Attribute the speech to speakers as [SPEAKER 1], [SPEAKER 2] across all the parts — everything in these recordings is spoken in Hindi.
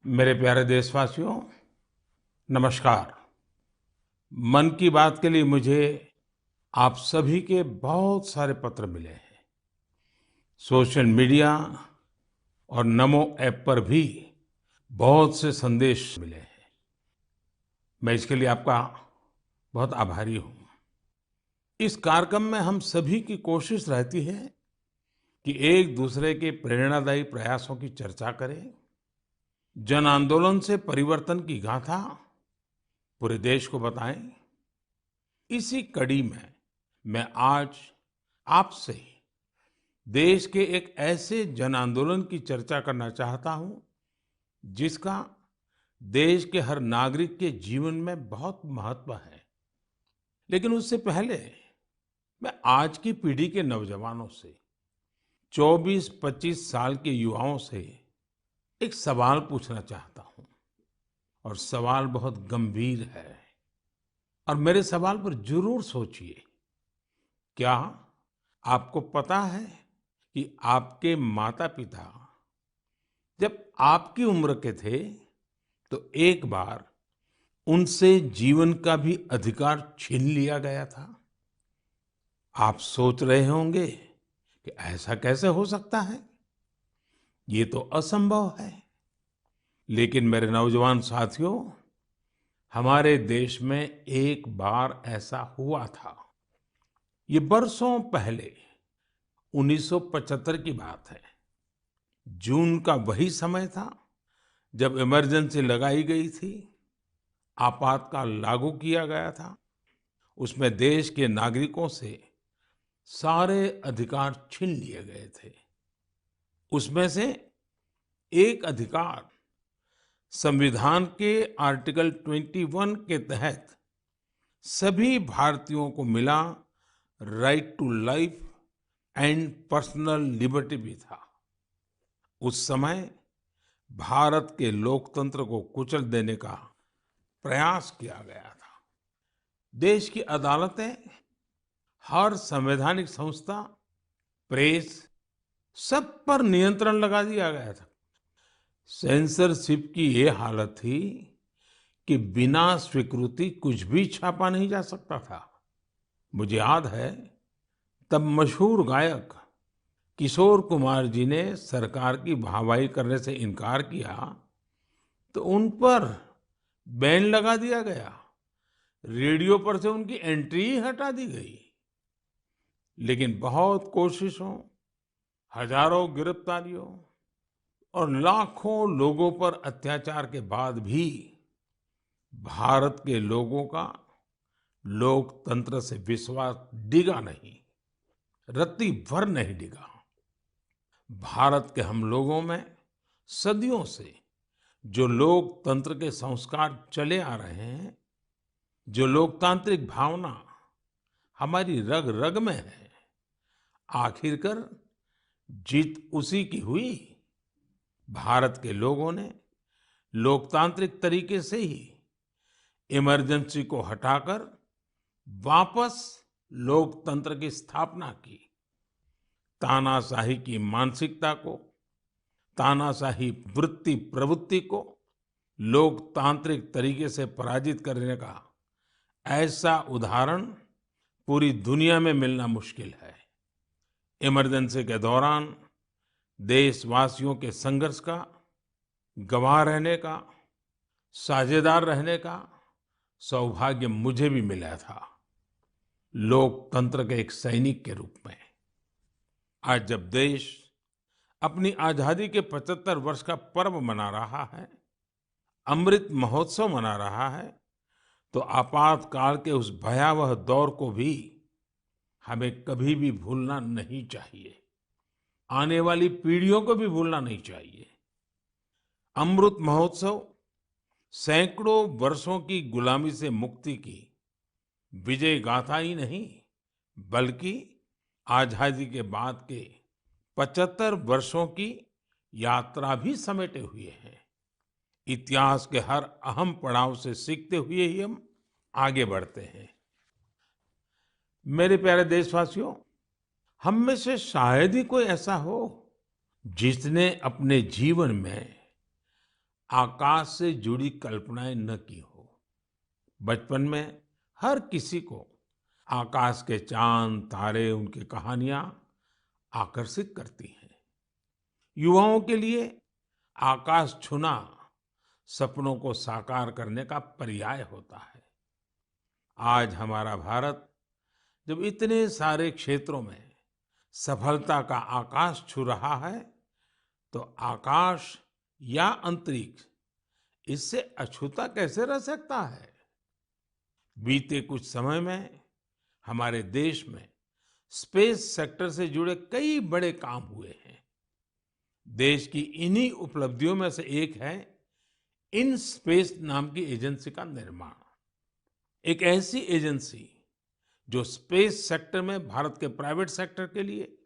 [SPEAKER 1] मेरे प्यारे देशवासियों, नमस्कार। मन की बात के लिए मुझे आप सभी के बहुत सारे पत्र मिले हैं। सोशल मीडिया और नमो ऐप पर भी बहुत से संदेश मिले हैं। मैं इसके लिए आपका बहुत आभारी हूँ। इस कार्यक्रम में हम सभी की कोशिश रहती है कि एक दूसरे के प्रेरणादायी प्रयासों की चर्चा करें, जन आंदोलन से परिवर्तन की गाथा पूरे देश को बताएं। इसी कड़ी में मैं आज आपसे देश के एक ऐसे जन आंदोलन की चर्चा करना चाहता हूं जिसका देश के हर नागरिक के जीवन में बहुत महत्व है। लेकिन उससे पहले मैं आज की पीढ़ी के नौजवानों से 24-25 साल के युवाओं से एक सवाल पूछना चाहता हूं। और सवाल बहुत गंभीर है और मेरे सवाल पर जरूर सोचिए। क्या आपको पता है कि आपके माता-पिता जब आपकी उम्र के थे तो एक बार उनसे जीवन का भी अधिकार छीन लिया गया था? आप सोच रहे होंगे कि ऐसा कैसे हो सकता है? ये तो असंभव है। लेकिन मेरे नौजवान साथियों, हमारे देश में एक बार ऐसा हुआ था। ये बरसों पहले 1975 की बात है। जून का वही समय था जब इमरजेंसी लगाई गई थी, आपातकाल लागू किया गया था। उसमें देश के नागरिकों से सारे अधिकार छीन लिए गए थे। उसमें से एक अधिकार संविधान के आर्टिकल 21 के तहत सभी भारतीयों को मिला, right to life and personal liberty भी था। उस समय भारत के लोकतंत्र को कुचल देने का प्रयास किया गया था। देश की अदालतें, हर संवैधानिक संस्था, प्रेस, सब पर नियंत्रण लगा दिया गया था। सेंसरशिप की ये हालत थी कि बिना स्वीकृति कुछ भी छापा नहीं जा सकता था। मुझे याद है, तब मशहूर गायक किशोर कुमार जी ने सरकार की वाहवाही करने से इनकार किया तो उन पर बैन लगा दिया गया। रेडियो पर से उनकी एंट्री ही हटा दी गई। लेकिन बहुत कोशिशों, हजारों गिरफ्तारियों और लाखों लोगों पर अत्याचार के बाद भी भारत के लोगों का लोकतंत्र से विश्वास डिगा नहीं, रत्ती भर नहीं डिगा। भारत के हम लोगों में सदियों से जो लोकतंत्र के संस्कार चले आ रहे हैं, जो लोकतांत्रिक भावना हमारी रग रग में है, आखिरकार जीत उसी की हुई। भारत के लोगों ने लोकतांत्रिक तरीके से ही इमरजेंसी को हटाकर वापस लोकतंत्र की स्थापना की। तानाशाही की मानसिकता को, तानाशाही वृत्ति प्रवृत्ति को लोकतांत्रिक तरीके से पराजित करने का ऐसा उदाहरण पूरी दुनिया में मिलना मुश्किल है। इमरजेंसी के दौरान देशवासियों के संघर्ष का गवाह रहने का, साझेदार रहने का सौभाग्य मुझे भी मिला था, लोकतंत्र के एक सैनिक के रूप में। आज जब देश अपनी आजादी के 75 वर्ष का पर्व मना रहा है, अमृत महोत्सव मना रहा है, तो आपातकाल के उस भयावह दौर को भी हमें कभी भी भूलना नहीं चाहिए। आने वाली पीढ़ियों को भी भूलना नहीं चाहिए। अमृत महोत्सव सैकड़ों वर्षों की गुलामी से मुक्ति की विजय गाथा ही नहीं, बल्कि आजादी के बाद के 75 वर्षों की यात्रा भी समेटे हुए हैं। इतिहास के हर अहम पड़ाव से सीखते हुए ही हम आगे बढ़ते हैं। मेरे प्यारे देशवासियों, हम में से शायद ही कोई ऐसा हो जिसने अपने जीवन में आकाश से जुड़ी कल्पनाएं न की हो। बचपन में हर किसी को आकाश के चांद, तारे, उनकी कहानियां आकर्षित करती हैं। युवाओं के लिए आकाश छूना सपनों को साकार करने का पर्याय होता है। आज हमारा भारत जब इतने सारे क्षेत्रों में सफलता का आकाश छू रहा है, तो आकाश या अंतरिक्ष इससे अछूता कैसे रह सकता है? बीते कुछ समय में हमारे देश में स्पेस सेक्टर से जुड़े कई बड़े काम हुए हैं। देश की इन्हीं उपलब्धियों में से एक है इन स्पेस नाम की एजेंसी का निर्माण। एक ऐसी एजेंसी जो स्पेस सेक्टर में भारत के प्राइवेट सेक्टर के लिए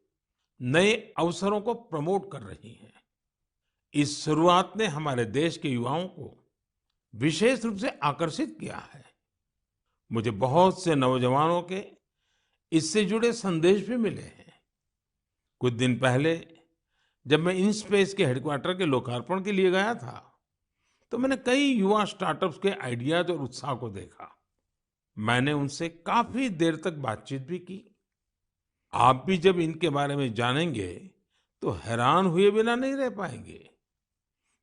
[SPEAKER 1] नए अवसरों को प्रमोट कर रही है। इस शुरुआत ने हमारे देश के युवाओं को विशेष रूप से आकर्षित किया है। मुझे बहुत से नौजवानों के इससे जुड़े संदेश भी मिले हैं। कुछ दिन पहले जब मैं इनस्पेस के हेडक्वार्टर के लोकार्पण के लिए गया था, तो मैंने कई युवा स्टार्टअप्स के आइडियाज और उत्साह को देखा। मैंने उनसे काफी देर तक बातचीत भी की। आप भी जब इनके बारे में जानेंगे तो हैरान हुए बिना नहीं रह पाएंगे।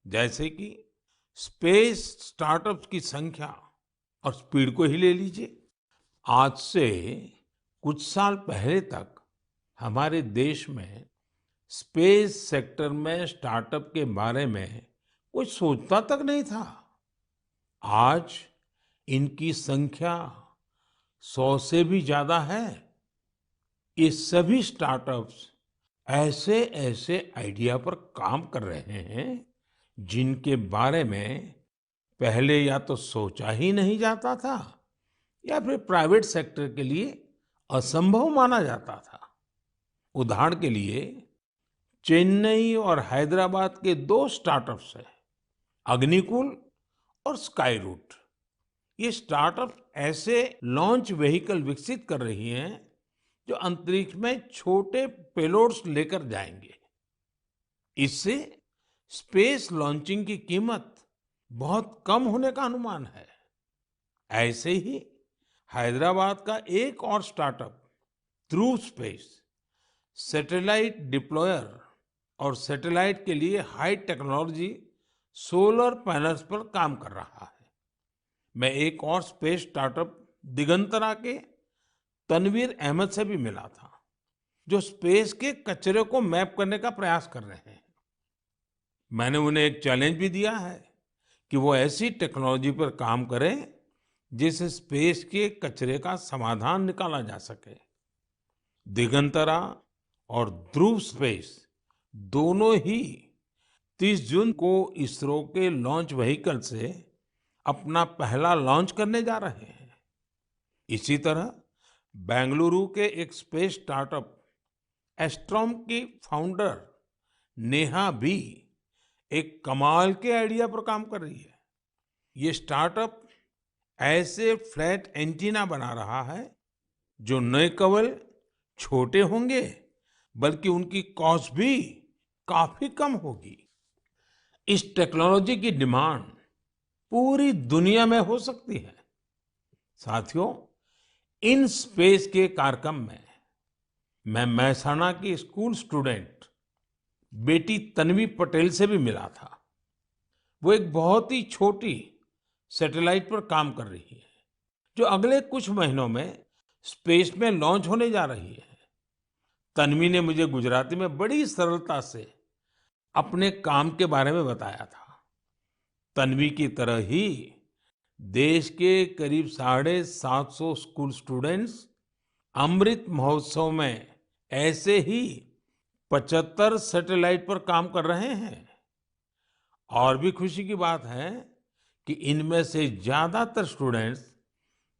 [SPEAKER 1] जैसे कि स्पेस स्टार्टअप्स की संख्या और स्पीड को ही ले लीजिए। आज से कुछ साल पहले तक हमारे देश में स्पेस सेक्टर में स्टार्टअप के बारे में कोई सोचता तक नहीं था। आज इनकी संख्या 100 से भी ज्यादा है। ये सभी स्टार्टअप्स ऐसे ऐसे आइडिया पर काम कर रहे हैं जिनके बारे में पहले या तो सोचा ही नहीं जाता था या फिर प्राइवेट सेक्टर के लिए असंभव माना जाता था। उदाहरण के लिए चेन्नई और हैदराबाद के दो स्टार्टअप्स हैं, अग्निकुल और स्काई रूट। ये स्टार्टअप ऐसे लॉन्च व्हीकल विकसित कर रही हैं जो अंतरिक्ष में छोटे पेलोड्स लेकर जाएंगे। इससे स्पेस लॉन्चिंग की कीमत बहुत कम होने का अनुमान है। ऐसे ही हैदराबाद का एक और स्टार्टअप ध्रुव स्पेस सैटेलाइट डिप्लॉयर और सैटेलाइट के लिए हाई टेक्नोलॉजी सोलर पैनल्स पर काम कर रहा है। मैं एक और स्पेस स्टार्टअप दिगंतरा के तनवीर अहमद से भी मिला था, जो स्पेस के कचरे को मैप करने का प्रयास कर रहे हैं। मैंने उन्हें एक चैलेंज भी दिया है कि वो ऐसी टेक्नोलॉजी पर काम करें जिससे स्पेस के कचरे का समाधान निकाला जा सके। दिगंतरा और ध्रुव स्पेस दोनों ही 30 जून को इसरो के लॉन्च व्हीकल से अपना पहला लॉन्च करने जा रहे हैं। इसी तरह बेंगलुरु के एक स्पेस स्टार्टअप एस्ट्रोम की फाउंडर नेहा भी एक कमाल के आइडिया पर काम कर रही है। ये स्टार्टअप ऐसे फ्लैट एंटीना बना रहा है जो न केवल छोटे होंगे बल्कि उनकी कॉस्ट भी काफी कम होगी। इस टेक्नोलॉजी की डिमांड पूरी दुनिया में हो सकती है। साथियों, इन स्पेस के कार्यक्रम में मैं मेहसाणा की स्कूल स्टूडेंट बेटी तन्वी पटेल से भी मिला था। वो एक बहुत ही छोटी सैटेलाइट पर काम कर रही है जो अगले कुछ महीनों में स्पेस में लॉन्च होने जा रही है। तन्वी ने मुझे गुजराती में बड़ी सरलता से अपने काम के बारे में बताया था। तन्वी की तरह ही देश के करीब 750 स्कूल स्टूडेंट्स अमृत महोत्सव में ऐसे ही 75 सैटेलाइट पर काम कर रहे हैं। और भी खुशी की बात है कि इनमें से ज्यादातर स्टूडेंट्स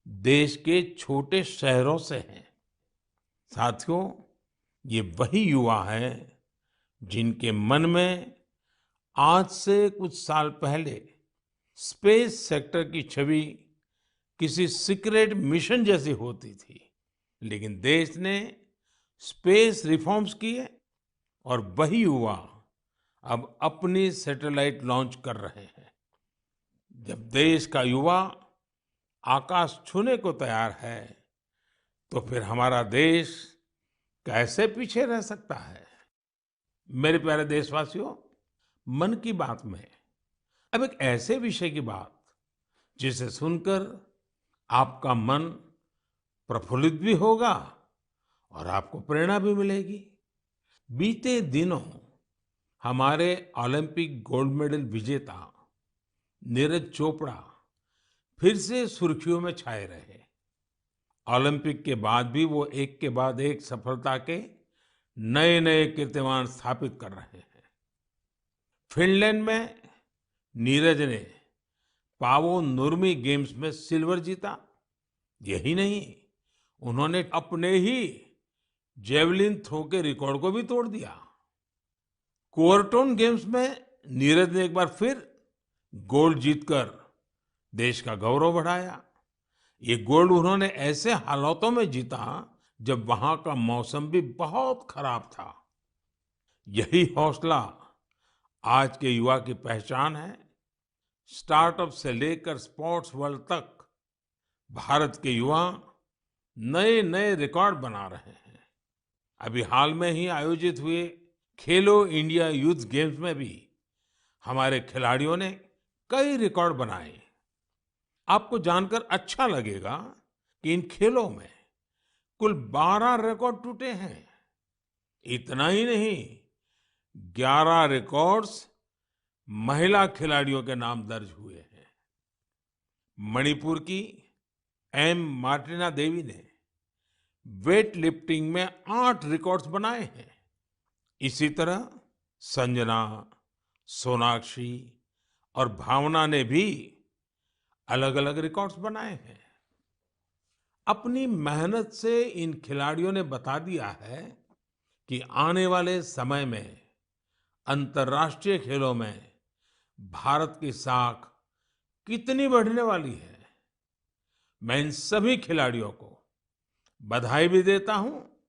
[SPEAKER 1] देश के छोटे शहरों से हैं। साथियों, ये वही युवा हैं जिनके मन में आज से कुछ साल पहले स्पेस सेक्टर की छवि किसी सीक्रेट मिशन जैसी होती थी, लेकिन देश ने स्पेस रिफॉर्म्स किए और वही युवा अब अपनी सैटेलाइट लॉन्च कर रहे हैं। जब देश का युवा आकाश छूने को तैयार है, तो फिर हमारा देश कैसे पीछे रह सकता है? मेरे प्यारे देशवासियों, मन की बात में अब एक ऐसे विषय की बात जिसे सुनकर आपका मन प्रफुल्लित भी होगा और आपको प्रेरणा भी मिलेगी। बीते दिनों हमारे ओलंपिक गोल्ड मेडल विजेता नीरज चोपड़ा फिर से सुर्खियों में छाए रहे। ओलंपिक के बाद भी वो एक के बाद एक सफलता के नए नए कीर्तिमान स्थापित कर रहे हैं। फिनलैंड में नीरज ने पावो नुर्मी गेम्स में सिल्वर जीता। यही नहीं, उन्होंने अपने ही जेवलिन थ्रो के रिकॉर्ड को भी तोड़ दिया। कुओर्टोन गेम्स में नीरज ने एक बार फिर गोल्ड जीतकर देश का गौरव बढ़ाया। ये गोल्ड उन्होंने ऐसे हालातों में जीता जब वहां का मौसम भी बहुत खराब था। यही हौसला आज के युवा की पहचान है। स्टार्टअप से लेकर स्पोर्ट्स वर्ल्ड तक भारत के युवा नए नए रिकॉर्ड बना रहे हैं। अभी हाल में ही आयोजित हुए खेलो इंडिया यूथ गेम्स में भी हमारे खिलाड़ियों ने कई रिकॉर्ड बनाए। आपको जानकर अच्छा लगेगा कि इन खेलों में कुल 12 रिकॉर्ड टूटे हैं। इतना ही नहीं, 11 रिकॉर्ड्स महिला खिलाड़ियों के नाम दर्ज हुए हैं। मणिपुर की एम मार्टिना देवी ने वेट लिफ्टिंग में 8 रिकॉर्ड्स बनाए हैं। इसी तरह संजना, सोनाक्षी और भावना ने भी अलग अलग रिकॉर्ड्स बनाए हैं। अपनी मेहनत से इन खिलाड़ियों ने बता दिया है कि आने वाले समय में अंतर्राष्ट्रीय खेलों में भारत की साख कितनी बढ़ने वाली है। मैं इन सभी खिलाड़ियों को बधाई भी देता हूं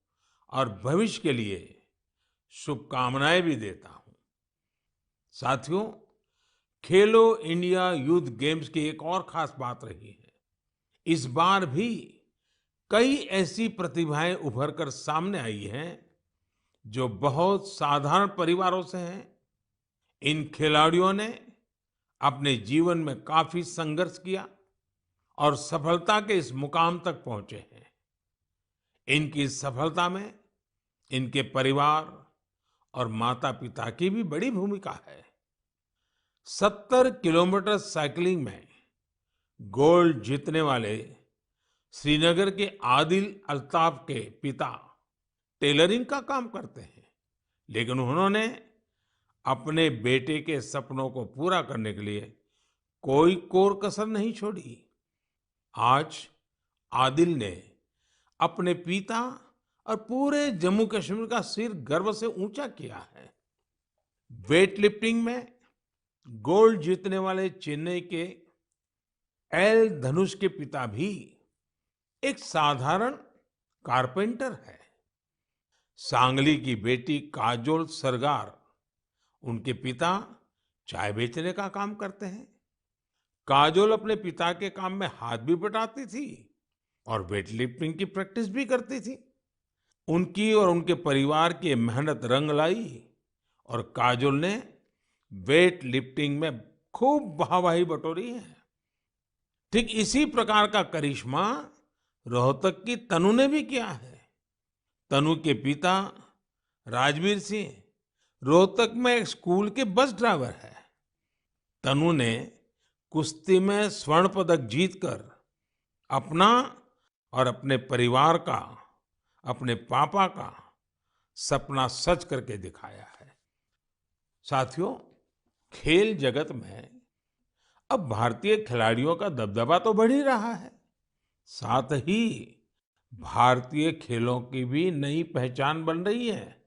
[SPEAKER 1] और भविष्य के लिए शुभकामनाएं भी देता हूं। साथियों, खेलो इंडिया यूथ गेम्स की एक और खास बात रही है। इस बार भी कई ऐसी प्रतिभाएं उभर कर सामने आई हैं जो बहुत साधारण परिवारों से हैं। इन खिलाड़ियों ने अपने जीवन में काफी संघर्ष किया और सफलता के इस मुकाम तक पहुंचे हैं। इनकी सफलता में इनके परिवार और माता-पिता की भी बड़ी भूमिका है। 70 किलोमीटर साइकिलिंग में गोल्ड जीतने वाले श्रीनगर के आदिल अल्ताफ के पिता टेलरिंग का काम करते हैं, लेकिन उन्होंने अपने बेटे के सपनों को पूरा करने के लिए कोई कोर कसर नहीं छोड़ी। आज आदिल ने अपने पिता और पूरे जम्मू कश्मीर का सिर गर्व से ऊंचा किया है। वेट लिफ्टिंग में गोल्ड जीतने वाले चेन्नई के एल धनुष के पिता भी एक साधारण कारपेंटर है। सांगली की बेटी काजोल सरगार, उनके पिता चाय बेचने का काम करते हैं। काजोल अपने पिता के काम में हाथ भी बटाती थी और वेट लिफ्टिंग की प्रैक्टिस भी करती थी। उनकी और उनके परिवार की मेहनत रंग लाई और काजोल ने वेट लिफ्टिंग में खूब वाहवाही बटोरी है। ठीक इसी प्रकार का करिश्मा रोहतक की तनु ने भी किया है। तनु के पिता राजवीर सिंह रोहतक में एक स्कूल के बस ड्राइवर है। तनु ने कुश्ती में स्वर्ण पदक जीतकर अपना और अपने परिवार का, अपने पापा का सपना सच करके दिखाया है। साथियों, खेल जगत में अब भारतीय खिलाड़ियों का दबदबा तो बढ़ ही रहा है, साथ ही भारतीय खेलों की भी नई पहचान बन रही है।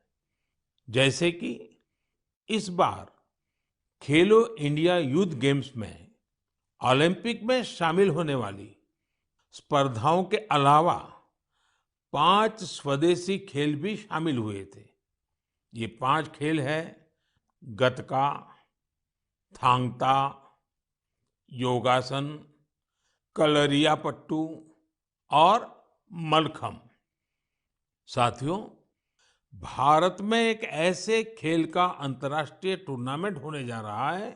[SPEAKER 1] जैसे कि इस बार खेलो इंडिया यूथ गेम्स में ओलंपिक में शामिल होने वाली स्पर्धाओं के अलावा 5 स्वदेशी खेल भी शामिल हुए थे। ये 5 खेल है गतका, थांग ता, योगासन, कलरियापट्टू और मलखम्ब। साथियों, भारत में एक ऐसे खेल का अंतर्राष्ट्रीय टूर्नामेंट होने जा रहा है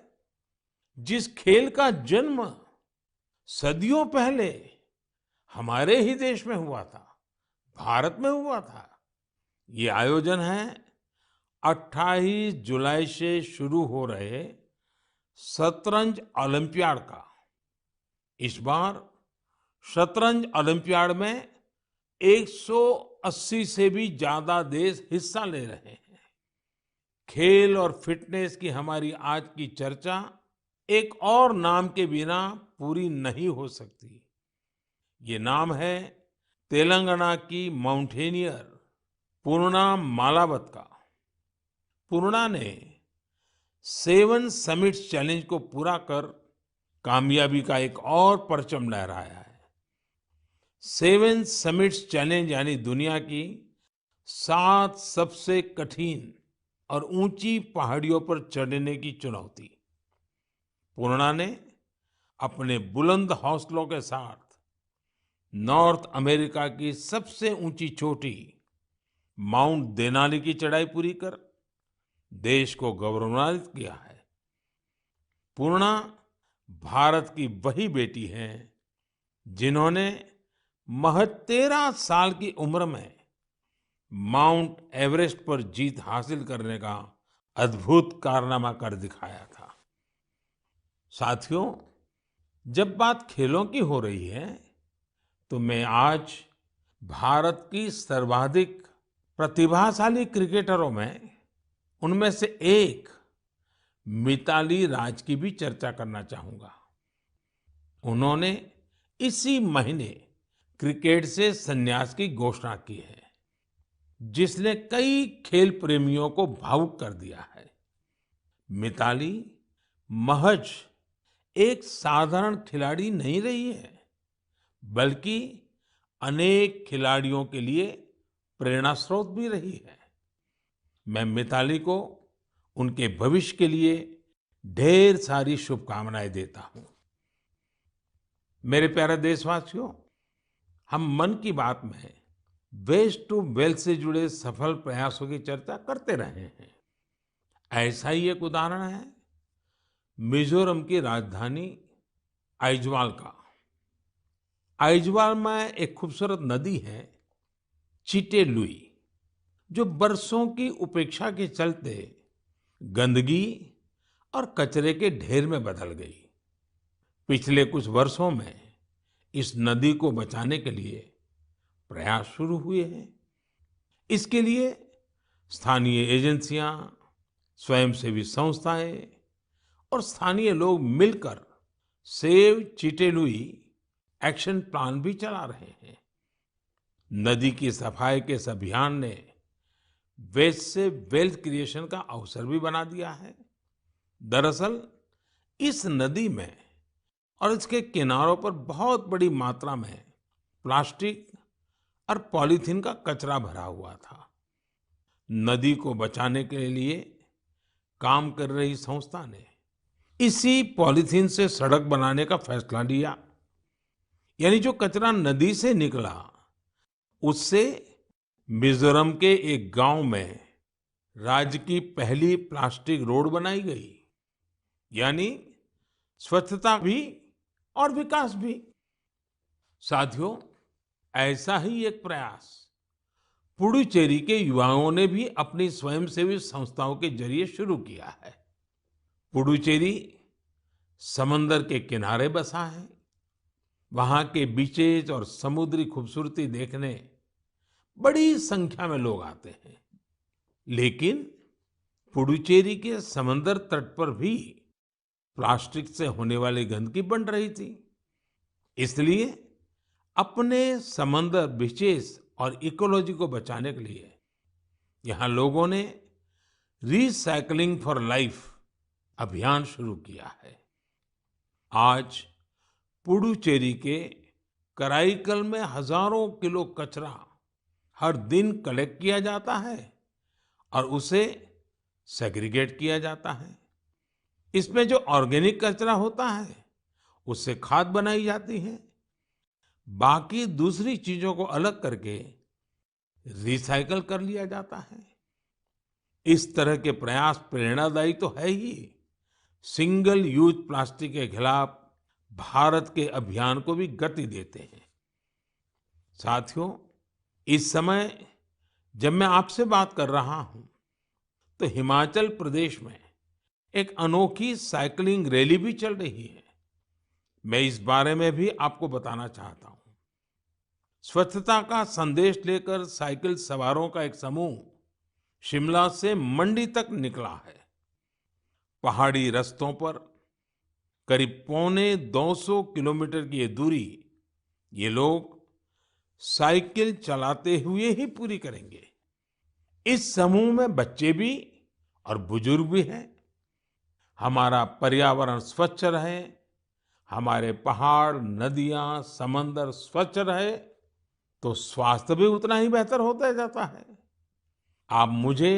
[SPEAKER 1] जिस खेल का जन्म सदियों पहले हमारे ही देश में हुआ था, भारत में हुआ था। ये आयोजन है 28 जुलाई से शुरू हो रहे शतरंज ओलंपियाड का। इस बार शतरंज ओलंपियाड में 180 से भी ज्यादा देश हिस्सा ले रहे हैं। खेल और फिटनेस की हमारी आज की चर्चा एक और नाम के बिना पूरी नहीं हो सकती। ये नाम है तेलंगाना की माउंटेनियर पूर्णा मालावत का। पूर्णा ने 7 समिट्स चैलेंज को पूरा कर कामयाबी का एक और परचम लहराया है। 7 समिट्स चैलेंज यानी दुनिया की 7 सबसे कठिन और ऊंची पहाड़ियों पर चढ़ने की चुनौती। पूर्णा ने अपने बुलंद हौसलों के साथ नॉर्थ अमेरिका की सबसे ऊंची चोटी माउंट देनाली की चढ़ाई पूरी कर देश को गौरवान्वित किया है। पूर्णा भारत की वही बेटी है जिन्होंने महज 13 साल की उम्र में माउंट एवरेस्ट पर जीत हासिल करने का अद्भुत कारनामा कर दिखाया था। साथियों, जब बात खेलों की हो रही है तो मैं आज भारत की सर्वाधिक प्रतिभाशाली क्रिकेटरों में उनमें से एक मिताली राज की भी चर्चा करना चाहूंगा। उन्होंने इसी महीने क्रिकेट से संन्यास की घोषणा की है, जिसने कई खेल प्रेमियों को भावुक कर दिया है। मिताली महज एक साधारण खिलाड़ी नहीं रही है, बल्कि अनेक खिलाड़ियों के लिए प्रेरणा स्रोत भी रही है। मैं मिताली को उनके भविष्य के लिए ढेर सारी शुभकामनाएं देता हूं। मेरे प्यारे देशवासियों, हम मन की बात में वेस्ट टू वेल्थ से जुड़े सफल प्रयासों की चर्चा करते रहे हैं। ऐसा ही एक उदाहरण है मिजोरम की राजधानी आइजवाल का। आइजवाल में एक खूबसूरत नदी है चिटे लुई, जो बरसों की उपेक्षा के चलते गंदगी और कचरे के ढेर में बदल गई। पिछले कुछ वर्षों में इस नदी को बचाने के लिए प्रयास शुरू हुए हैं। इसके लिए स्थानीय एजेंसियां, स्वयंसेवी संस्थाएं और स्थानीय लोग मिलकर save Chite Louis action plan भी चला रहे हैं। नदी की सफाई के इस अभियान ने वेस्ट से वेल्थ क्रिएशन का अवसर भी बना दिया है। दरअसल इस नदी में और इसके किनारों पर बहुत बड़ी मात्रा में प्लास्टिक और पॉलीथीन का कचरा भरा हुआ था। नदी को बचाने के लिए काम कर रही संस्था ने इसी पॉलीथीन से सड़क बनाने का फैसला लिया। यानी जो कचरा नदी से निकला, उससे मिजोरम के एक गांव में राज्य की पहली प्लास्टिक रोड बनाई गई। यानी स्वच्छता भी और विकास भी। साथियों, ऐसा ही एक प्रयास पुडुचेरी के युवाओं ने भी अपनी स्वयंसेवी संस्थाओं के जरिए शुरू किया है। पुडुचेरी समंदर के किनारे बसा है। वहां के बीचेस और समुद्री खूबसूरती देखने बड़ी संख्या में लोग आते हैं। लेकिन पुडुचेरी के समंदर तट पर भी प्लास्टिक से होने वाली गंदगी बढ़ रही थी। इसलिए अपने समंदर बीचेस और इकोलॉजी को बचाने के लिए यहाँ लोगों ने रिसाइकलिंग फॉर लाइफ अभियान शुरू किया है। आज पुडुचेरी के कराईकल में हजारों किलो कचरा हर दिन कलेक्ट किया जाता है और उसे सेग्रीगेट किया जाता है। इसमें जो ऑर्गेनिक कचरा होता है उससे खाद बनाई जाती है। बाकी दूसरी चीजों को अलग करके रिसाइकल कर लिया जाता है। इस तरह के प्रयास प्रेरणादायी तो है ही, सिंगल यूज प्लास्टिक के खिलाफ भारत के अभियान को भी गति देते हैं। साथियों, इस समय जब मैं आपसे बात कर रहा हूं, तो हिमाचल प्रदेश में एक अनोखी साइकिलिंग रैली भी चल रही है। मैं इस बारे में भी आपको बताना चाहता हूं। स्वच्छता का संदेश लेकर साइकिल सवारों का एक समूह शिमला से मंडी तक निकला है। पहाड़ी रास्तों पर करीब पौने 200 किलोमीटर की ये दूरी ये लोग साइकिल चलाते हुए ही पूरी करेंगे। इस समूह में बच्चे भी और बुजुर्ग भी हैं। हमारा पर्यावरण स्वच्छ रहे, हमारे पहाड़, नदियां, समंदर स्वच्छ रहे, तो स्वास्थ्य भी उतना ही बेहतर होता जाता है। आप मुझे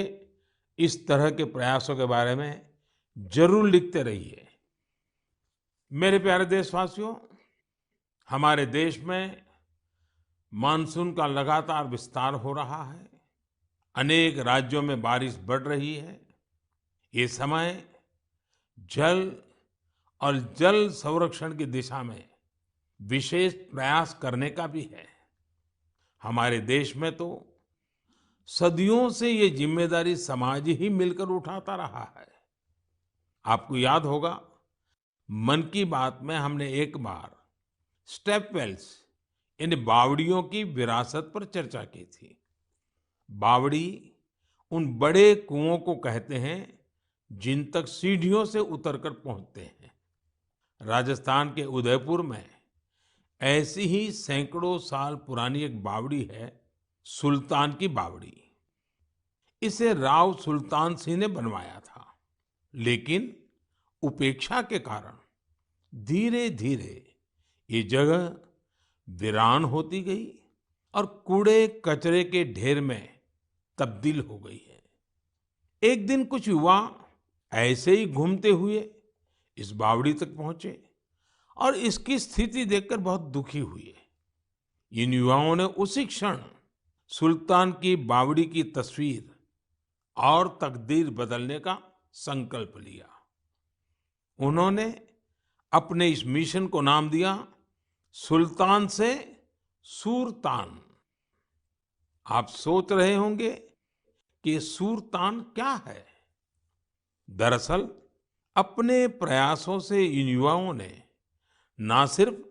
[SPEAKER 1] इस तरह के प्रयासों के बारे में जरूर लिखते रहिए। मेरे प्यारे देशवासियों, हमारे देश में मानसून का लगातार विस्तार हो रहा है। अनेक राज्यों में बारिश बढ़ रही है। ये समय जल और जल संरक्षण की दिशा में विशेष प्रयास करने का भी है। हमारे देश में तो सदियों से ये जिम्मेदारी समाज ही मिलकर उठाता रहा है। आपको याद होगा, मन की बात में हमने एक बार स्टेप वेल्स यानी बावड़ियों की विरासत पर चर्चा की थी। बावड़ी उन बड़े कुओं को कहते हैं जिन तक सीढ़ियों से उतरकर पहुंचते हैं। राजस्थान के उदयपुर में ऐसी ही सैकड़ों साल पुरानी एक बावड़ी है, सुल्तान की बावड़ी। इसे राव सुल्तान सिंह ने बनवाया था, लेकिन उपेक्षा के कारण धीरे धीरे ये जगह वीरान होती गई और कूड़े कचरे के ढेर में तब्दील हो गई है। एक दिन कुछ युवा ऐसे ही घूमते हुए इस बावड़ी तक पहुंचे और इसकी स्थिति देखकर बहुत दुखी हुए। इन युवाओं ने उसी क्षण सुल्तान की बावड़ी की तस्वीर और तकदीर बदलने का संकल्प लिया। उन्होंने अपने इस मिशन को नाम दिया सुल्तान से सूरतान। आप सोच रहे होंगे कि सूरतान क्या है। दरअसल अपने प्रयासों से इन युवाओं ने ना सिर्फ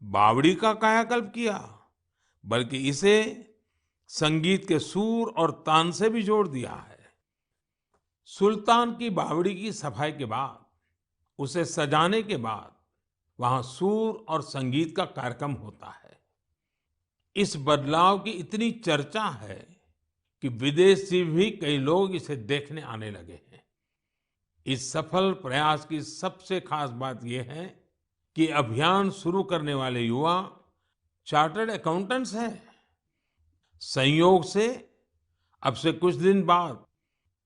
[SPEAKER 1] बावड़ी का कायाकल्प किया, बल्कि इसे संगीत के सुर और तान से भी जोड़ दिया है। सुल्तान की बावड़ी की सफाई के बाद, उसे सजाने के बाद वहां सुर और संगीत का कार्यक्रम होता है। इस बदलाव की इतनी चर्चा है कि विदेश से भी कई लोग इसे देखने आने लगे हैं। इस सफल प्रयास की सबसे खास बात यह है कि अभियान शुरू करने वाले युवा चार्टर्ड अकाउंटेंट्स हैं। संयोग से अब से कुछ दिन बाद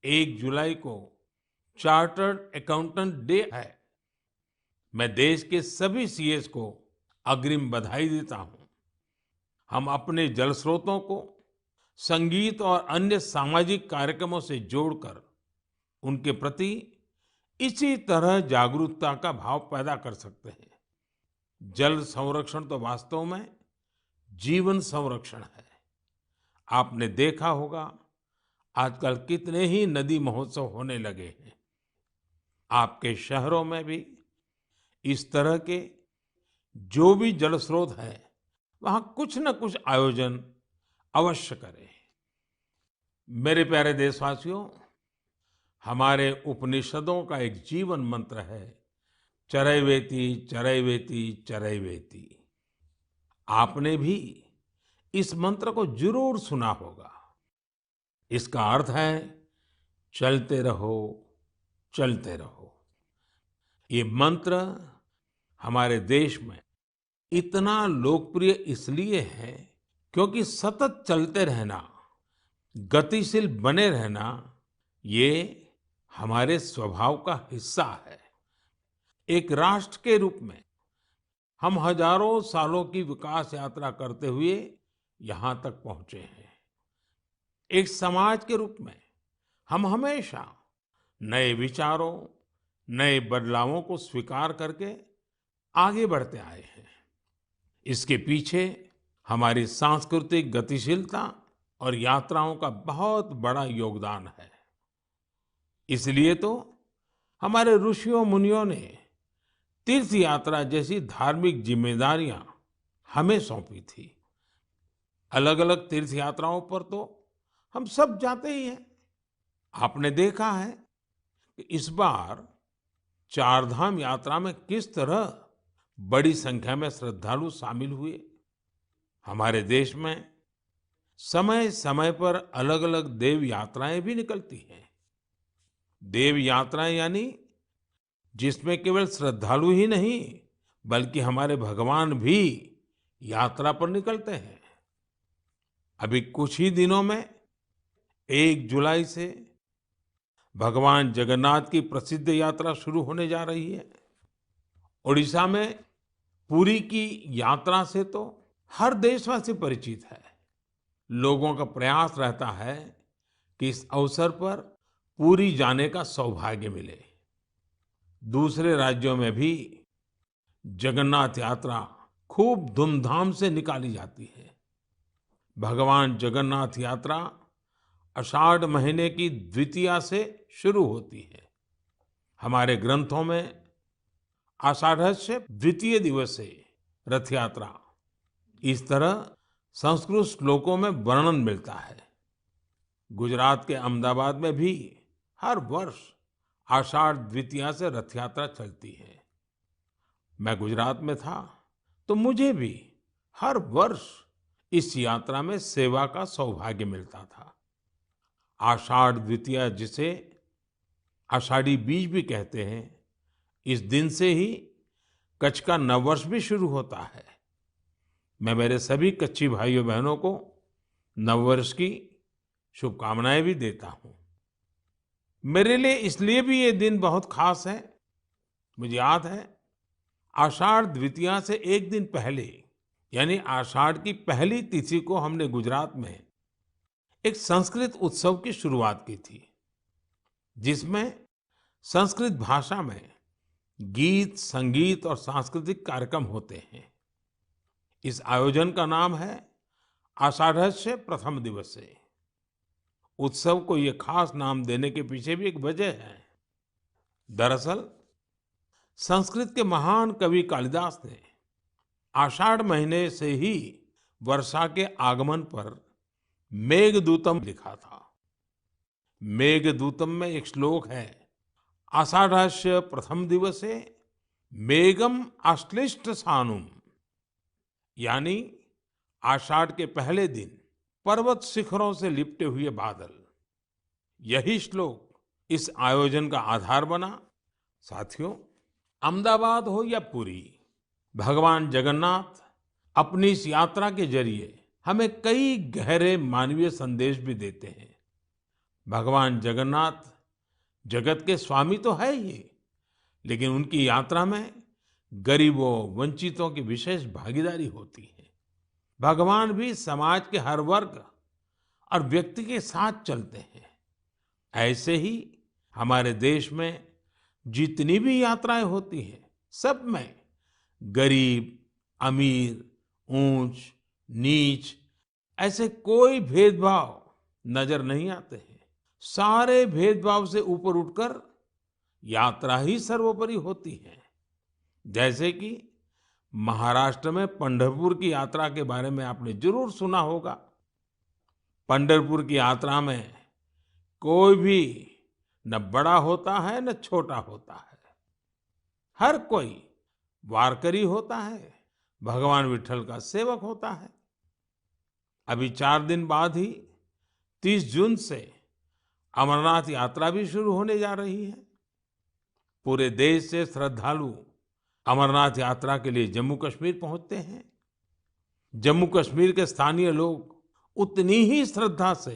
[SPEAKER 1] 1 जुलाई को चार्टर्ड अकाउंटेंट डे है। मैं देश के सभी सीएस को अग्रिम बधाई देता हूं। हम अपने जल स्रोतों को संगीत और अन्य सामाजिक कार्यक्रमों से जोड़कर उनके प्रति इसी तरह जागरूकता का भाव पैदा कर सकते हैं। जल संरक्षण तो वास्तव में जीवन संरक्षण है। आपने देखा होगा, आजकल कितने ही नदी महोत्सव होने लगे हैं। आपके शहरों में भी इस तरह के जो भी जल स्रोत हैं, वहां कुछ न कुछ आयोजन अवश्य करें। मेरे प्यारे देशवासियों, हमारे उपनिषदों का एक जीवन मंत्र है, चरैवेति चरैवेति चरैवेति। आपने भी इस मंत्र को जरूर सुना होगा। इसका अर्थ है चलते रहो, चलते रहो। ये मंत्र हमारे देश में इतना लोकप्रिय इसलिए है क्योंकि सतत चलते रहना, गतिशील बने रहना, ये हमारे स्वभाव का हिस्सा है। एक राष्ट्र के रूप में हम हजारों सालों की विकास यात्रा करते हुए यहाँ तक पहुँचे हैं। एक समाज के रूप में हम हमेशा नए विचारों, नए बदलावों को स्वीकार करके आगे बढ़ते आए हैं। इसके पीछे हमारी सांस्कृतिक गतिशीलता और यात्राओं का बहुत बड़ा योगदान है। इसलिए तो हमारे ऋषियों मुनियों ने तीर्थ यात्रा जैसी धार्मिक जिम्मेदारियां हमें सौंपी थी। अलग अलग तीर्थ यात्राओं पर तो हम सब जाते ही हैं। आपने देखा है कि इस बार चार धाम यात्रा में किस तरह बड़ी संख्या में श्रद्धालु शामिल हुए। हमारे देश में समय समय पर अलग अलग देव यात्राएं भी निकलती हैं। देव यात्राएं यानी जिसमें केवल श्रद्धालु ही नहीं बल्कि हमारे भगवान भी यात्रा पर निकलते हैं। अभी कुछ ही दिनों में 1 जुलाई से भगवान जगन्नाथ की प्रसिद्ध यात्रा शुरू होने जा रही है। ओडिशा में पुरी की यात्रा से तो हर देशवासी परिचित है। लोगों का प्रयास रहता है कि इस अवसर पर पुरी जाने का सौभाग्य मिले। दूसरे राज्यों में भी जगन्नाथ यात्रा खूब धूमधाम से निकाली जाती है। भगवान जगन्नाथ यात्रा आषाढ़ महीने की द्वितीया से शुरू होती है। हमारे ग्रंथों में आषाढ़स्य द्वितीय दिवसे रथ यात्रा इस तरह संस्कृत श्लोकों में वर्णन मिलता है। गुजरात के अहमदाबाद में भी हर वर्ष आषाढ़ द्वितीया से रथ यात्रा चलती है। मैं गुजरात में था तो मुझे भी हर वर्ष इस यात्रा में सेवा का सौभाग्य मिलता था। आषाढ़ द्वितीया जिसे आषाढ़ी बीज भी कहते हैं, इस दिन से ही कच्छ का नववर्ष भी शुरू होता है। मैं मेरे सभी कच्छी भाइयों बहनों को नववर्ष की शुभकामनाएं भी देता हूं। मेरे लिए इसलिए भी ये दिन बहुत खास है। मुझे याद है आषाढ़ द्वितीया से एक दिन पहले यानी आषाढ़ की पहली तिथि को हमने गुजरात में एक संस्कृत उत्सव की शुरुआत की थी, जिसमें संस्कृत भाषा में गीत, संगीत और सांस्कृतिक कार्यक्रम होते हैं। इस आयोजन का नाम है आषाढ़स्य प्रथम दिवसे। उत्सव को ये खास नाम देने के पीछे भी एक वजह है। दरअसल संस्कृत के महान कवि कालिदास ने आषाढ़ महीने से ही वर्षा के आगमन पर मेघदूतम लिखा था। मेघदूतम में एक श्लोक है, आषाढ़स्य प्रथम दिवसे मेघम आश्लिष्ट सानुम, यानी आषाढ़ के पहले दिन पर्वत शिखरों से लिपटे हुए बादल। यही श्लोक इस आयोजन का आधार बना। साथियों, अहमदाबाद हो या पुरी, भगवान जगन्नाथ अपनी इस यात्रा के जरिए हमें कई गहरे मानवीय संदेश भी देते हैं। भगवान जगन्नाथ जगत के स्वामी तो है ही, लेकिन उनकी यात्रा में गरीबों, वंचितों की विशेष भागीदारी होती है। भगवान भी समाज के हर वर्ग और व्यक्ति के साथ चलते हैं। ऐसे ही हमारे देश में जितनी भी यात्राएं होती हैं, सब में गरीब, अमीर, ऊंच, नीच ऐसे कोई भेदभाव नजर नहीं आते हैं। सारे भेदभाव से ऊपर उठकर यात्रा ही सर्वोपरि होती है। जैसे कि महाराष्ट्र में पंढरपुर की यात्रा के बारे में आपने जरूर सुना होगा। पंढरपुर की यात्रा में कोई भी न बड़ा होता है न छोटा होता है, हर कोई वारकरी होता है, भगवान विट्ठल का सेवक होता है। अभी 4 दिन बाद ही 30 जून से अमरनाथ यात्रा भी शुरू होने जा रही है। पूरे देश से श्रद्धालु अमरनाथ यात्रा के लिए जम्मू कश्मीर पहुंचते हैं। जम्मू कश्मीर के स्थानीय लोग उतनी ही श्रद्धा से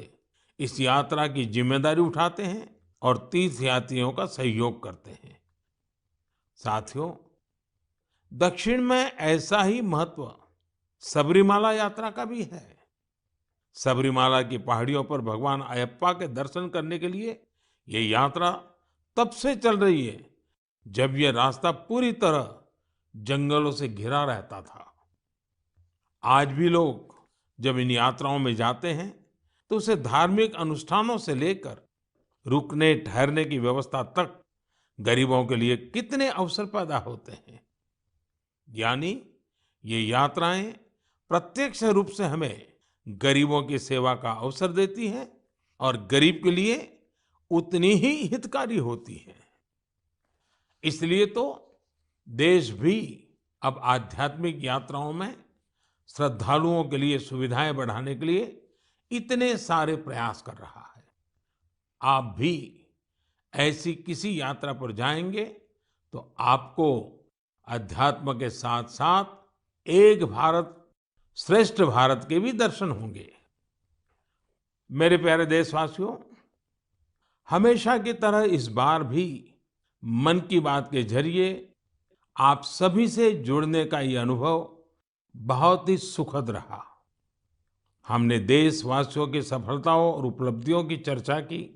[SPEAKER 1] इस यात्रा की जिम्मेदारी उठाते हैं और तीर्थयात्रियों का सहयोग करते हैं। साथियों, दक्षिण में ऐसा ही महत्व सबरीमाला यात्रा का भी है। सबरीमाला की पहाड़ियों पर भगवान अयप्पा के दर्शन करने के लिए ये यात्रा तब से चल रही है जब ये रास्ता पूरी तरह जंगलों से घिरा रहता था। आज भी लोग जब इन यात्राओं में जाते हैं तो उसे धार्मिक अनुष्ठानों से लेकर रुकने ठहरने की व्यवस्था तक गरीबों के लिए कितने अवसर पैदा होते हैं। यानी ये यात्राएं प्रत्यक्ष रूप से हमें गरीबों की सेवा का अवसर देती हैं और गरीब के लिए उतनी ही हितकारी होती हैं। इसलिए तो देश भी अब आध्यात्मिक यात्राओं में श्रद्धालुओं के लिए सुविधाएं बढ़ाने के लिए इतने सारे प्रयास कर रहा है। आप भी ऐसी किसी यात्रा पर जाएंगे तो आपको अध्यात्म के साथ साथ एक भारत श्रेष्ठ भारत के भी दर्शन होंगे। मेरे प्यारे देशवासियों, हमेशा की तरह इस बार भी मन की बात के जरिए आप सभी से जुड़ने का ये अनुभव बहुत ही सुखद रहा। हमने देशवासियों की सफलताओं और उपलब्धियों की चर्चा की।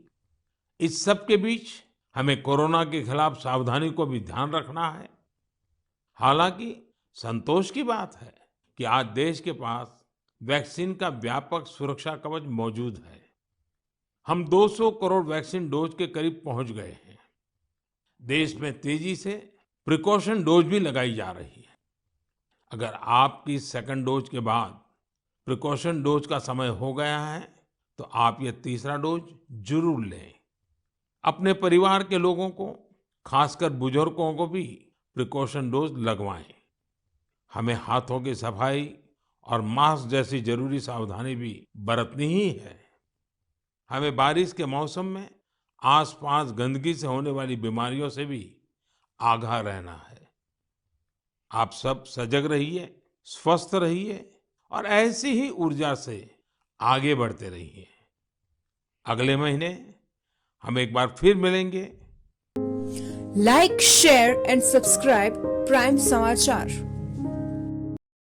[SPEAKER 1] इस सब के बीच हमें कोरोना के खिलाफ सावधानी को भी ध्यान रखना है। हालांकि संतोष की बात है कि आज देश के पास वैक्सीन का व्यापक सुरक्षा कवच मौजूद है। हम 200 करोड़ वैक्सीन डोज के करीब पहुंच गए हैं। देश में तेजी से प्रिकॉशन डोज भी लगाई जा रही है। अगर आपकी सेकंड डोज के बाद प्रिकॉशन डोज का समय हो गया है तो आप ये तीसरा डोज जरूर लें। अपने परिवार के लोगों को, खासकर बुजुर्गों को भी प्रिकॉशन डोज लगवाएं। हमें हाथों की सफाई और मास्क जैसी जरूरी सावधानी भी बरतनी ही है। हमें बारिश के मौसम में आसपास गंदगी से होने वाली बीमारियों से भी आगाह रहना है। आप सब सजग रहिए, स्वस्थ रहिए और ऐसी ही ऊर्जा से आगे बढ़ते रहिए। अगले महीने हम एक बार फिर मिलेंगे।
[SPEAKER 2] Like, share and subscribe prime समाचार।